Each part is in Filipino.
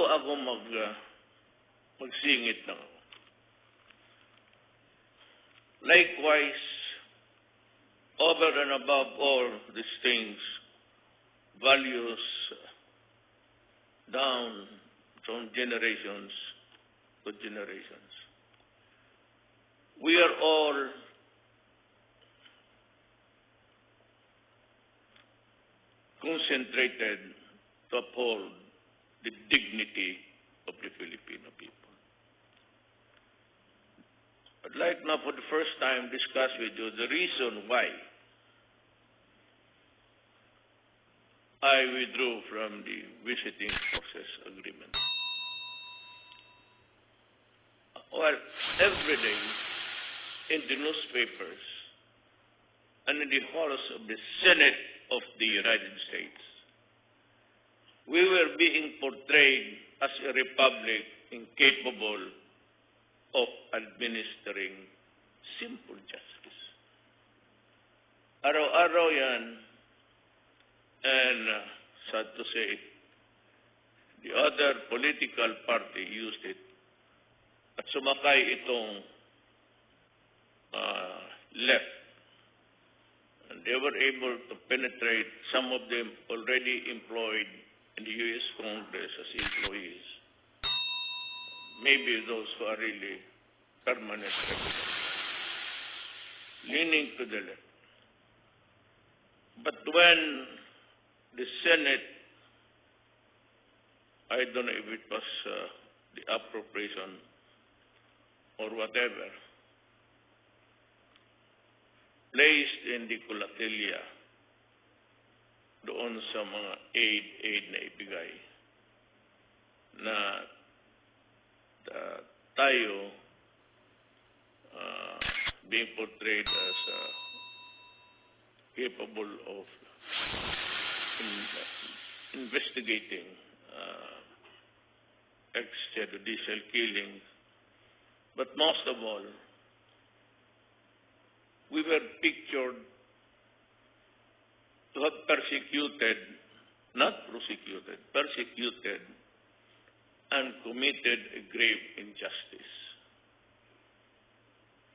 bago ako magsingit lang ako. Likewise, over and above all these things, values down from generations to generations. We are all concentrated to uphold the dignity of the Filipino people. I'd like now for the first time discuss with you the reason why I withdrew from the visiting forces agreement. Well, every day in the newspapers and in the halls of the Senate of the United States, we were being portrayed as a republic incapable of administering simple justice. Araw-araw yan, and sad to say, the other political party used it at sumakay itong left. And they were able to penetrate, some of them already employed in the U.S. Congress as employees. Maybe those who are really permanent residents, leaning to the left. But when the Senate, I don't know if it was the appropriation or whatever, placed in the Kulatilia doon sa mga aid na ibigay na tayo being portrayed as capable of investigating extrajudicial killings. But most of all, we were pictured to have persecuted, not prosecuted, persecuted and committed a grave injustice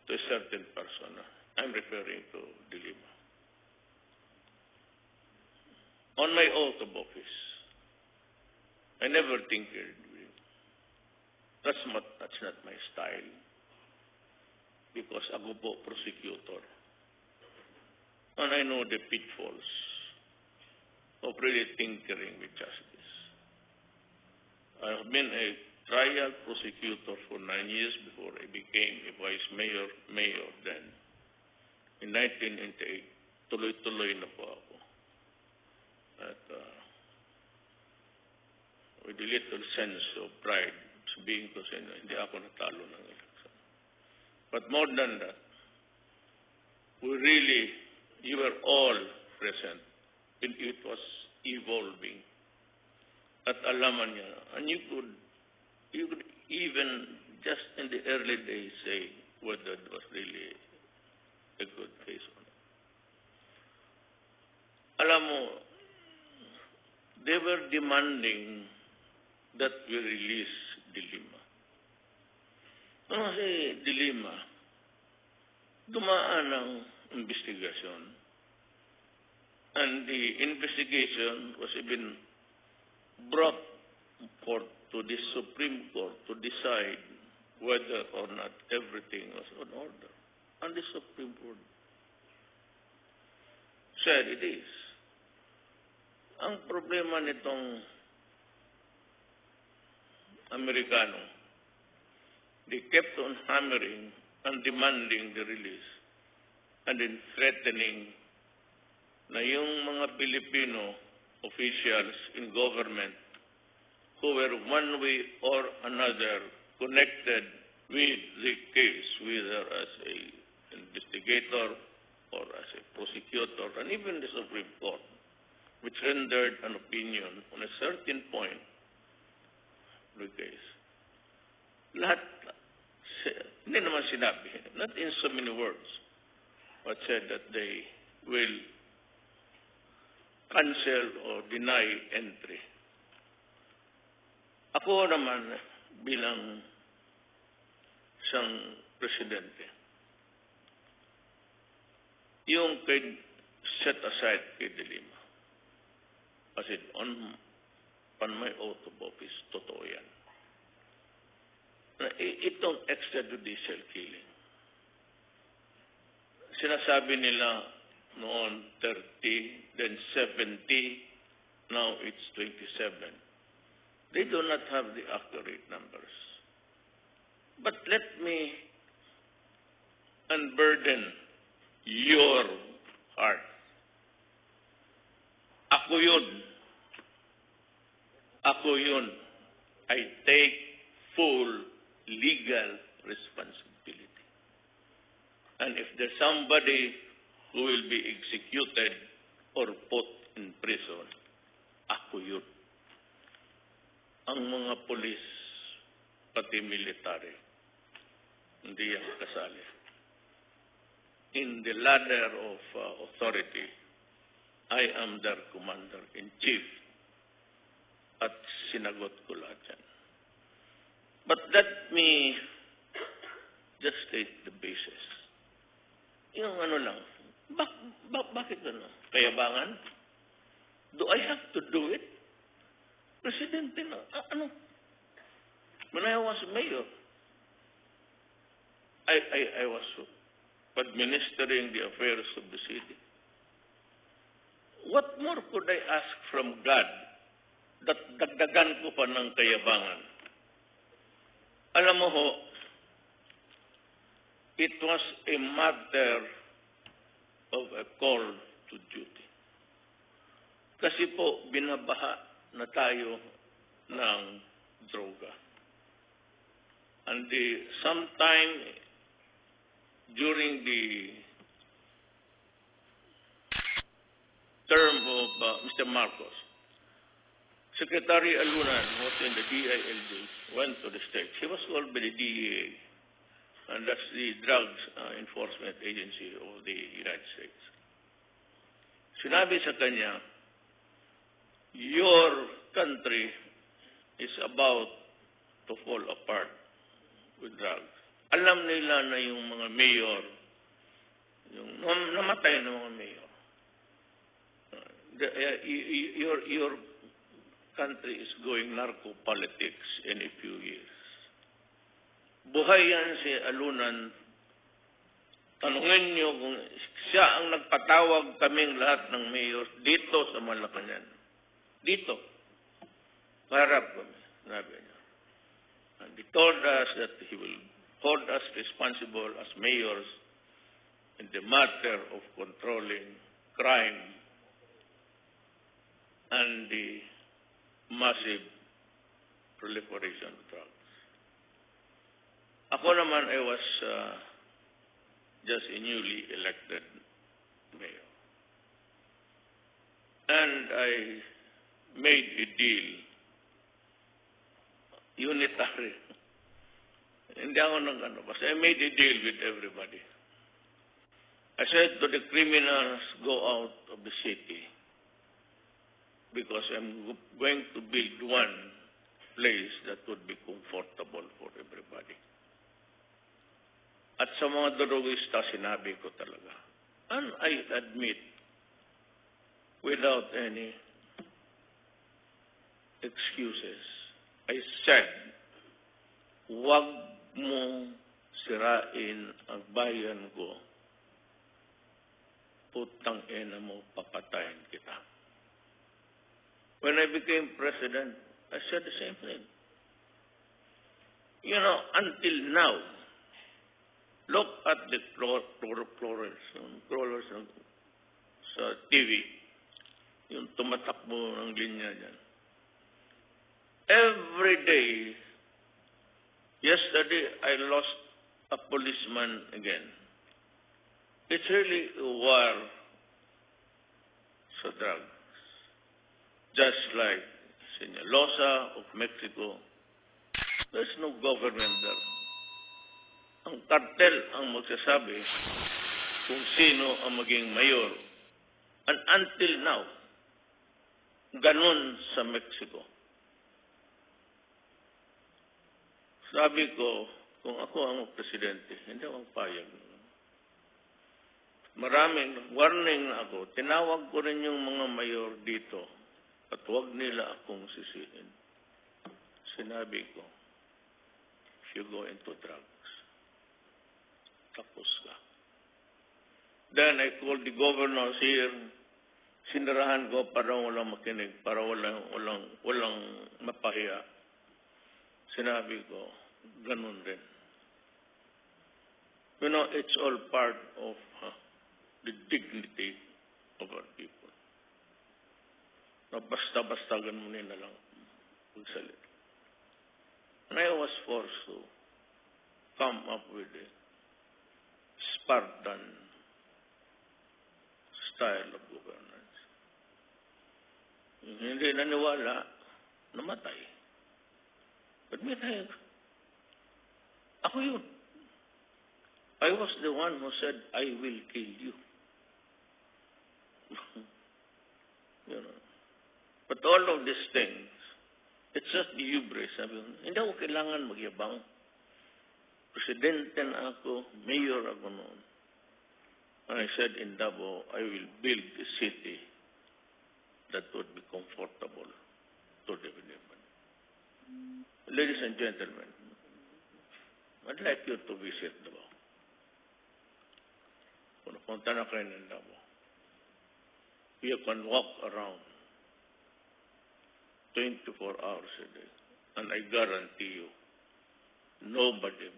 to a certain person. I'm referring to De Lima. On my oath of office, I never tinkered with it. That's not my style. Because ako po prosecutor. And I know the pitfalls of really tinkering with justice. I have been a trial prosecutor for 9 years before I became a vice mayor then. In 1998, tuloy-tuloy na po ako. At with a little sense of pride, sabihin ko sa inyo, hindi ako natalo ng election. But more than that, you were all present when it was evolving. At alaman niya, and you could even just in the early days say whether it was really a good case or not. Alam mo, they were demanding that we release De Lima. Kasi De Lima, dumaan ang investigation. And the investigation was even brought forth to the Supreme Court to decide whether or not everything was on order. And the Supreme Court said it is. Ang problema nitong Amerikano, they kept on hammering and demanding the release and then threatening na yung mga Filipino officials in government who were one way or another connected with the case, whether as a investigator or as a prosecutor, and even the Supreme Court, which rendered an opinion on a certain point of the case. Lahat, hindi naman sinabi, not in so many words, but said that they will cancel or deny entry. Ako naman, bilang isang presidente, yung kay set aside kay De Lima, kasi on my oath of office, totoo yan. Itong extrajudicial killing, sinasabi nila noon 30, then 70, now it's 27. They do not have the accurate numbers. But let me unburden your heart. Ako yun. Ako yun. I take full legal responsibility. And if there's somebody who will be executed or put in prison, ako yun. Ang mga polis, pati military, hindi yan kasali. In the ladder of authority, I am their commander-in-chief. At sinagot ko lahat yan. But let me just state the basis. Yung ano lang, bakit ano? Kayabangan? Do I have to do it? Presidente na, ano? When I was mayor, I was administering the affairs of the city. What more could I ask from God that dagdagan ko pa ng kayabangan? Alam mo ho, it was a matter of a call to duty. Kasi po, binabaha na tayo ng droga. And sometime during the term of Mr. Marcos, Secretary Alunan was in the DILG, went to the States. He was called by the DEA, and that's the Drugs Enforcement Agency of the United States. Sinabi sa kanya, your country is about to fall apart with drugs. Alam nila na yung mga mayor, yung namatay na mga mayor. Your country is going narco-politics in a few years. Buhay yan si Alunan. Tanungin niyo kung siya ang nagpatawag kaming lahat ng mayor dito sa Malacanang. Dito. Harap kami. Sabi niya. And he told us that he will hold us responsible as mayors in the matter of controlling crime and the massive proliferation of drugs. Ako naman, I was just a newly elected mayor. And I made a deal, unitary. Hindi ako basta I made a deal with everybody. I said to the criminals, go out of the city because I'm going to build one place that would be comfortable for everybody. At sa mga drogista, sinabi ko talaga. And I admit, without any excuses, I said, wag mo sirain ang bayan ko. Putang ina mo, papatayin kita. When I became president, I said the same thing. You know, until now, look at the crawlers sa TV, yung tumatakbo ng linya dyan. Every day, yesterday, I lost a policeman again. It's really a war sa drugs. Just like Sinaloa of Mexico, there's no government there. Ang kartel ang magsasabi kung sino ang maging mayor. And until now, ganun sa Mexico. Sabi ko, kung ako ang presidente, hindi ako payag. Maraming warning na ako. Tinawag ko rin yung mga mayor dito at huwag nila akong sisihin. Sinabi ko, if you go into drugs, tapos ka. Then I called the governors here. Sinarahan ko para walang makinig, para walang mapahiya. Sinabi ko, ganun rin. You know, it's all part of the dignity of our people. Na basta-basta ganunin na lang magsalita. And I was forced to come up with a Spartan style of governance. Hindi naniwala, namatay. But ako yun. I was the one who said, I will kill you. You know. But all of these things, it's just the hubris. Sabi ko, hindi ako kailangan magyabang. Presidente na ako, mayor ako noon. And I said in Davao, I will build a city that would be comfortable to live in. Ladies and gentlemen, I'd like you to visit Davao. Kung punta na kayo ng Davao, you can walk around 24 hours a day. And I guarantee you, nobody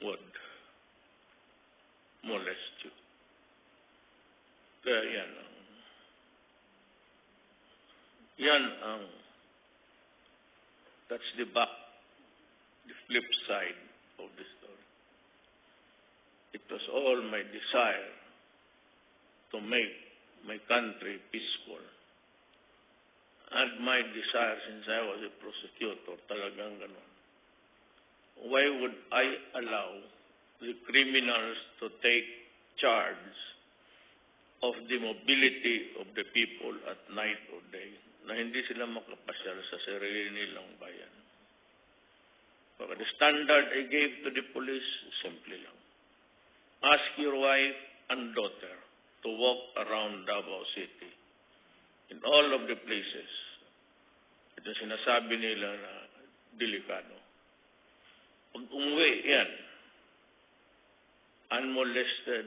would molest you. Kaya that's the flip side of the story. It was all my desire to make my country peaceful. And my desire, since I was a prosecutor, talagang ganon. Why would I allow the criminals to take charge of the mobility of the people at night or day, na hindi sila makapasyal sa sarili nilang bayan? But the standard I gave to the police, simple lang. Ask your wife and daughter to walk around Davao City in all of the places. Ito sinasabi nila na delikado. Pag umuwi yan, unmolested,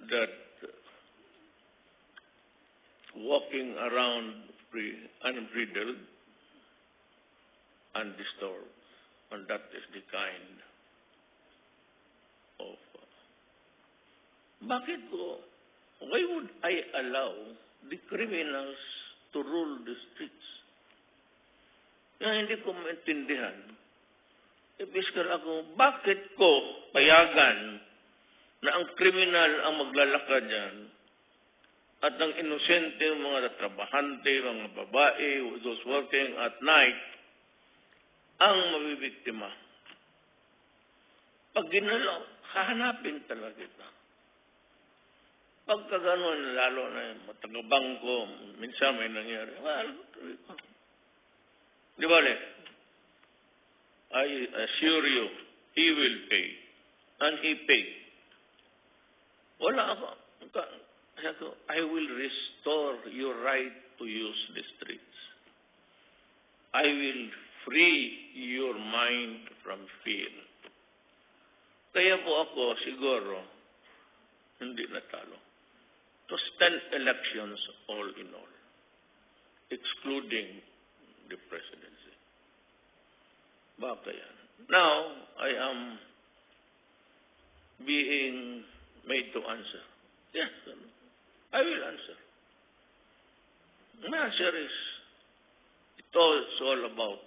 that walking around unbridled, undisturbed, and that is the kind of why would I allow the criminals to rule the streets? Hindi ko maintindihan. Ipiskal ako, bakit ko payagan na ang kriminal ang maglalakad dyan at ang inosente, mga trabahante, mga babae, those working at night, ang mabibiktima? Pag ginalaw, hahanapin talaga ito. Pagka gano'n, lalo na yung matagabangko, minsan may nangyari. Well, di ba I assure you, he will pay. And he paid. Wala ako. I will restore your right to use the streets. I will free your mind from fear. Kaya po ako siguro hindi natalo. To 10 elections all in all, excluding the presidency. Baka yan. Now, I am being made to answer. Yes, I will answer. My answer is, it's all about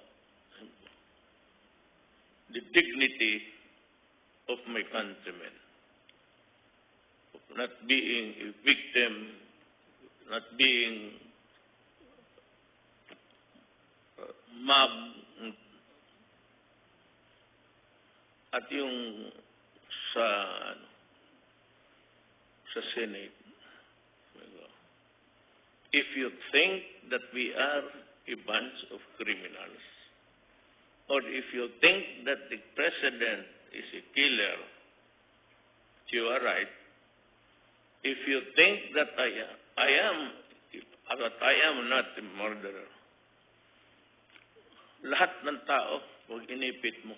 the dignity of my countrymen, of not being a victim, not being mobbed, at yung sa Senate, if you think that we are a bunch of criminals, or if you think that the president is a killer, you are right. If you think that I am not a murderer, lahat ng tao, huwag inipit mo.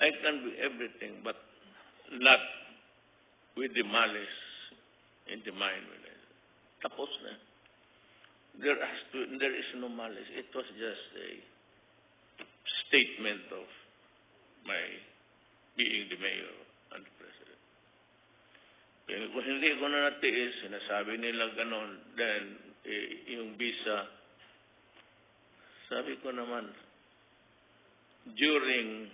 I can be everything, but not with the malice in the mind. Tapos na. There is no malice. It was just a statement of my being the mayor and the president. Kaya kung hindi ko na natiis, sinasabi nila ganon, then yung visa, sabi ko naman, during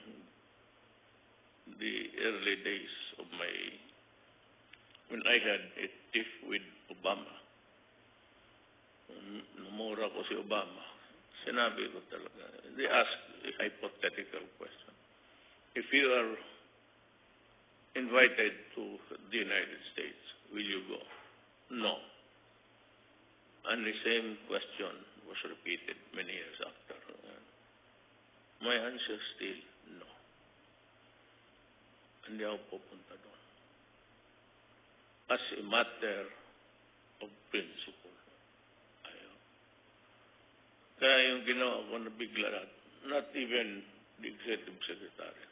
the early days of when I had a tiff with Obama, namura ko si Obama, sinabi ko talaga, they asked a hypothetical question. If you are invited to the United States, will you go? No. And the same question was repeated many years after. My answer still, no. Hindi ako pupunta doon. As a matter of principle. Ayaw. Kaya yung ginawa ko na bigla, not even the executive secretary,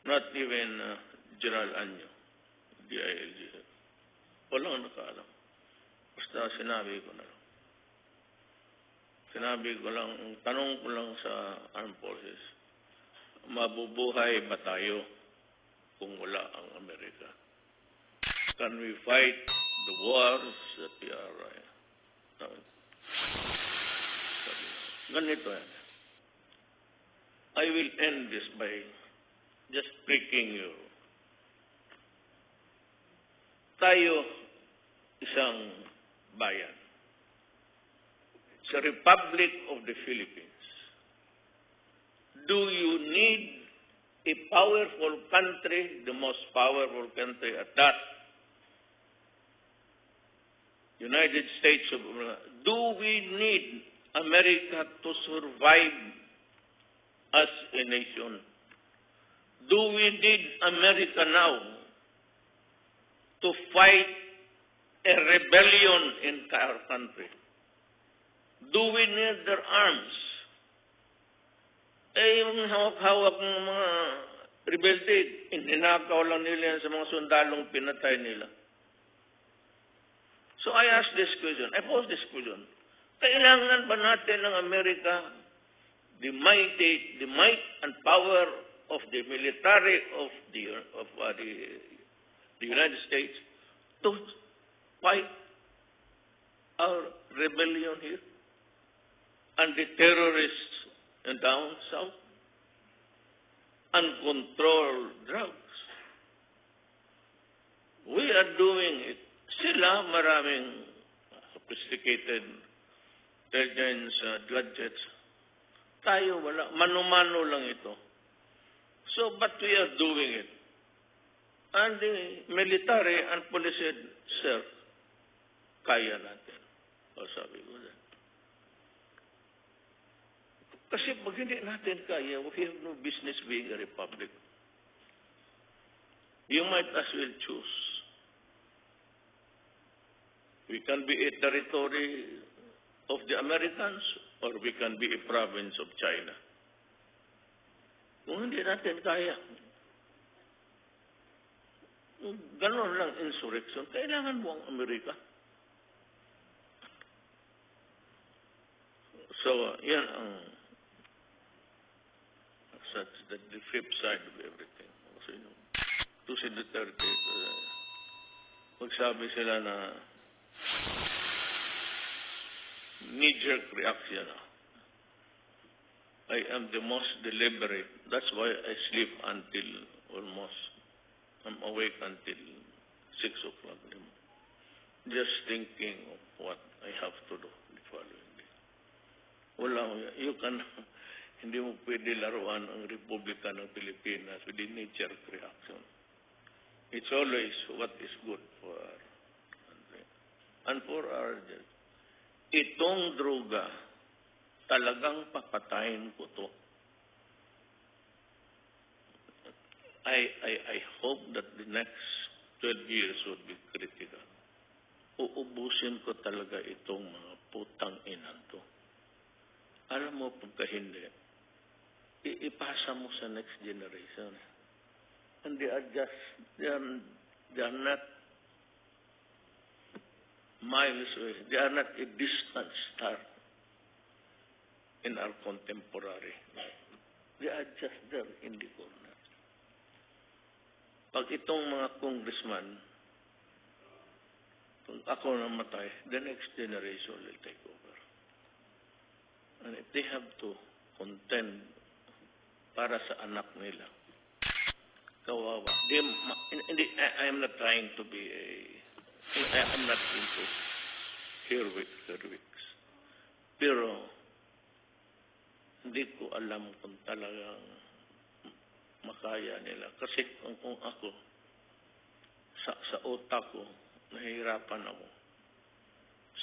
not even General Anyo, DILG, walang nakaalam. Basta sinabi ko na lang. Sinabi ko lang, tanong ko lang sa armed forces, mabubuhay ba tayo kung wala ang Amerika? Can we fight the wars that we are ganito yan. I will end this by just pricking you. Tayo isang bayan. Sa Republic of the Philippines. Do you need a powerful country, the most powerful country at that, United States of America? Do we need America to survive as a nation? Do we need America now to fight a rebellion in our country? Do we need their arms? Yung hawak-hawak ng mga rebelde, ninakaw lang nila yan sa mga sundalong pinatay nila. So I ask this question, I pose this question, kailangan ba natin ng Amerika the might and power of the military of the United States to fight our rebellion here and the terrorists down south and control drugs? We are doing it. Sila maraming sophisticated intelligence gadgets. Tayo wala. Mano-mano lang ito. So, but we are doing it. And the military and police said, sir, kaya natin. O sabi ko na. Kasi pag hindi natin kaya, we have no business being a republic. You might as well choose. We can be a territory of the Americans or we can be a province of China. Kung hindi natin kaya, ganon lang insurrection, kailangan mo ang Amerika. So, yan ang such that the flip side of everything. Kasi to si Duterte, magsabi sila na knee-jerk reaction. I am the most deliberate. That's why I sleep until almost, I'm awake until 6 o'clock. Just thinking of what I have to do the following day. Wala, you can, hindi mo pwede laruan ang Republika ng Pilipinas with the knee-jerk reaction. It's always what is good for our and for our judge, itong droga, talagang papatayin ko to. I hope that the next 12 years would be critical. Uubusin ko talaga itong mga putang inan to. Alam mo, pagka hindi, ipasa mo sa next generation. And they are not miles away. They are not a distant star in our contemporary. They are just there in the corner. Pag itong mga congressman, kung ako namatay, the next generation will take over. And if they have to contend para sa anak nila, kawawa. I am not trying to be I am not into heroics. Pero, hindi ko alam kung talagang makaya nila. Kasi kung ako, sa utak ko, nahihirapan ako.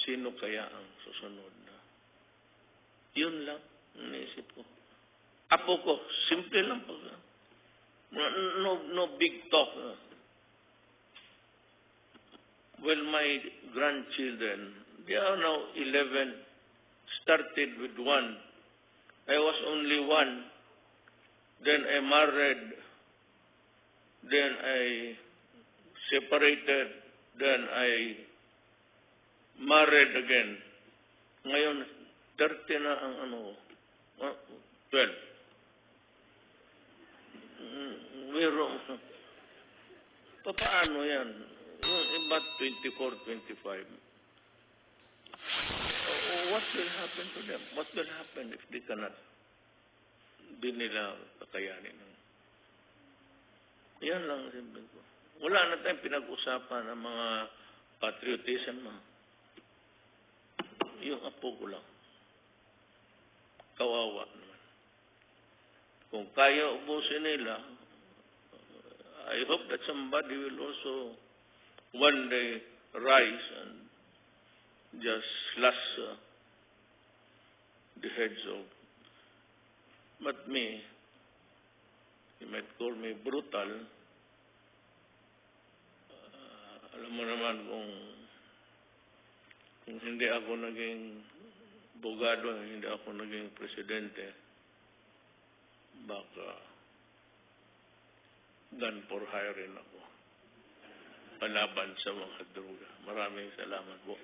Sino kaya ang susunod na? Yun lang, naisip ko. Apo ko, simple lang po. No big talk. Well, my grandchildren, they are now 11, started with 1. I was only 1. Then I married. Then I separated. Then I married again. Ngayon, 30 na ang 12. Paano yan? Yung iba 24, 25. What will happen to them? What will happen if they cannot? Di nila kakayanin. Yan lang sabihin ko. Wala na tayong pinag-usapan ng mga patriotism. Yung apo ko lang. Kawawa naman. Kung kaya ubusin nila, I hope that somebody will also one day rise and just slash the heads of. But me, you might call me brutal. Alam mo naman kung hindi ako naging abogado, hindi ako naging presidente, baka gun for hire rin ako. Palaban sa mga droga. Maraming salamat po.